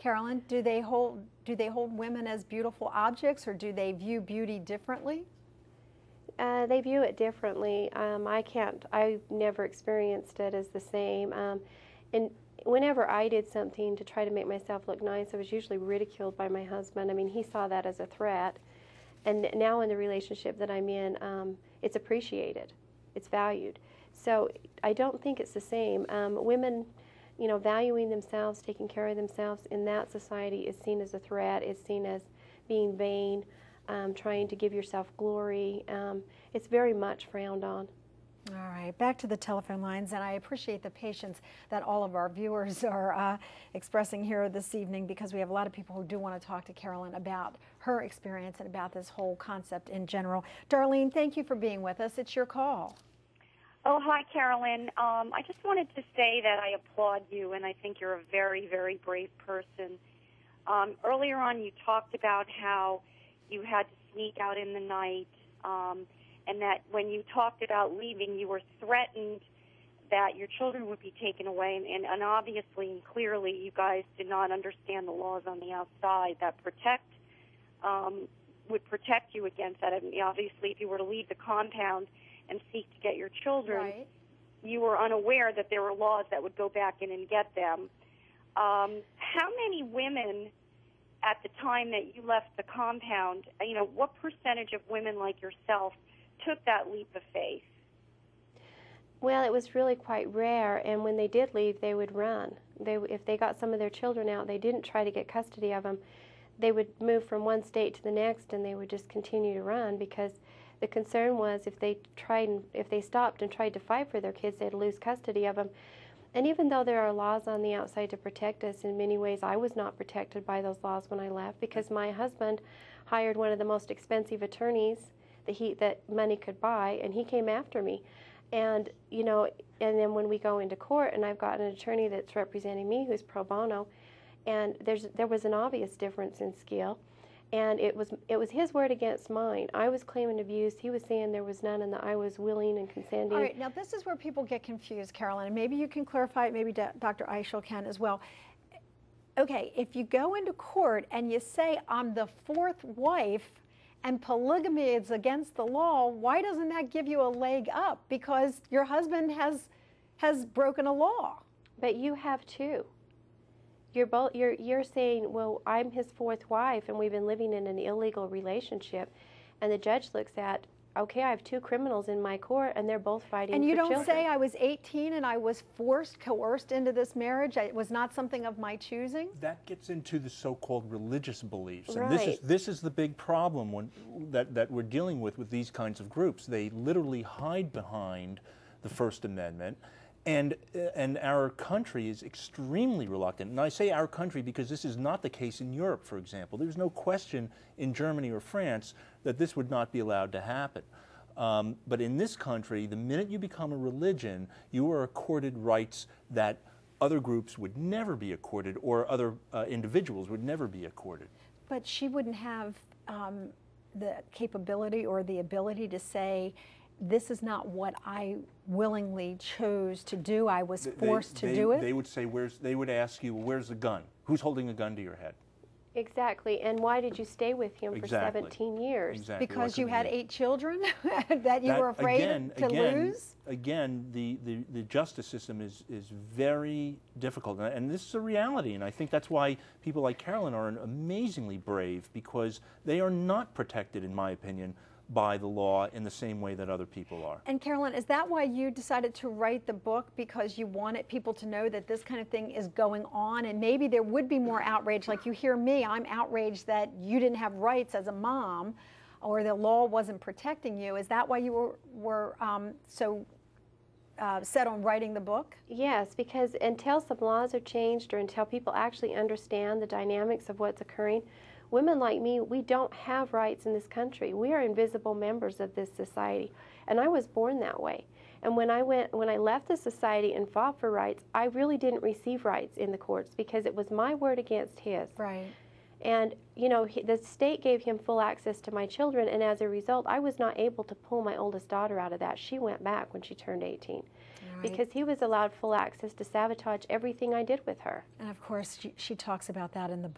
Carolyn, do they hold women as beautiful objects, or do they view beauty differently? They view it differently. I've never experienced it as the same. And whenever I did something to try to make myself look nice, I was usually ridiculed by my husband. I mean, he saw that as a threat. And now in the relationship that I'm in, it's appreciated. It's valued. So I don't think it's the same. Women, you know, valuing themselves, taking care of themselves in that society is seen as a threat, is seen as being vain, trying to give yourself glory. It's very much frowned on. All right, back to the telephone lines, and I appreciate the patience that all of our viewers are expressing here this evening, because we have a lot of people who do want to talk to Carolyn about her experience and about this whole concept in general. Darlene, thank you for being with us. It's your call. Oh, hi, Carolyn. I just wanted to say that I applaud you, and I think you're a very, very brave person. Earlier on, you talked about how you had to sneak out in the night, and that when you talked about leaving, you were threatened that your children would be taken away, and obviously and clearly you guys did not understand the laws on the outside that would protect you against that. I mean, obviously, if you were to leave the compound and seek to get your children, right, you were unaware that there were laws that would go back in and get them. How many women at the time that you left the compound, you know, what percentage of women like yourself took that leap of faith? Well, it was really quite rare, and when they did leave, they would run. If they got some of their children out, they didn't try to get custody of them. They would move from one state to the next, and they would just continue to run, because the concern was if they stopped and tried to fight for their kids, they'd lose custody of them. And even though there are laws on the outside to protect us, in many ways I was not protected by those laws when I left, because my husband hired one of the most expensive attorneys that money could buy, and he came after me. And, you know, and then when we go into court, and I've got an attorney that's representing me who's pro bono, and there was an obvious difference in skill. And it was his word against mine. I was claiming abuse. He was saying there was none, and that I was willing and consenting. All right, now this is where people get confused, Carolyn, and maybe you can clarify it, maybe Dr. Eichel can as well. Okay, if you go into court and you say, I'm the fourth wife and polygamy is against the law, why doesn't that give you a leg up? Because your husband has broken a law. But you have too. You're saying, well, I'm his fourth wife, and we've been living in an illegal relationship, and the judge looks at, okay, I have two criminals in my court, and they're both fighting for children. And you don't say I was 18 and I was coerced into this marriage. It was not something of my choosing. That gets into the so-called religious beliefs, right. And this is the big problem that we're dealing with these kinds of groups. They literally hide behind the First Amendment. And our country is extremely reluctant. And I say our country because this is not the case in Europe, for example. There's no question in Germany or France that this would not be allowed to happen. But in this country, the minute you become a religion, you are accorded rights that other groups would never be accorded, or other individuals would never be accorded. But she wouldn't have the capability or the ability to say, this is not what I willingly chose to do. I was forced to do it. They would say, they would ask you, where's the gun? Who's holding a gun to your head? Exactly. And why did you stay with him for 17 years? Exactly. Because you had 8 children that you were afraid to lose? Again, the justice system is very difficult. And this is a reality. And I think that's why people like Carolyn are amazingly brave, because they are not protected, in my opinion, by the law in the same way that other people are. And Carolyn, is that why you decided to write the book? Because you wanted people to know that this kind of thing is going on, and maybe there would be more outrage? Like, you hear me, I'm outraged that you didn't have rights as a mom, or the law wasn't protecting you. Is that why you were so set on writing the book? Yes, because until some laws are changed, or until people actually understand the dynamics of what's occurring, women like me, we don't have rights in this country. We are invisible members of this society, and I was born that way. And when I left the society and fought for rights, I really didn't receive rights in the courts, because it was my word against his. Right. And, you know, the state gave him full access to my children, and as a result, I was not able to pull my oldest daughter out of that. She went back when she turned 18. because he was allowed full access to sabotage everything I did with her. And of course, she talks about that in the book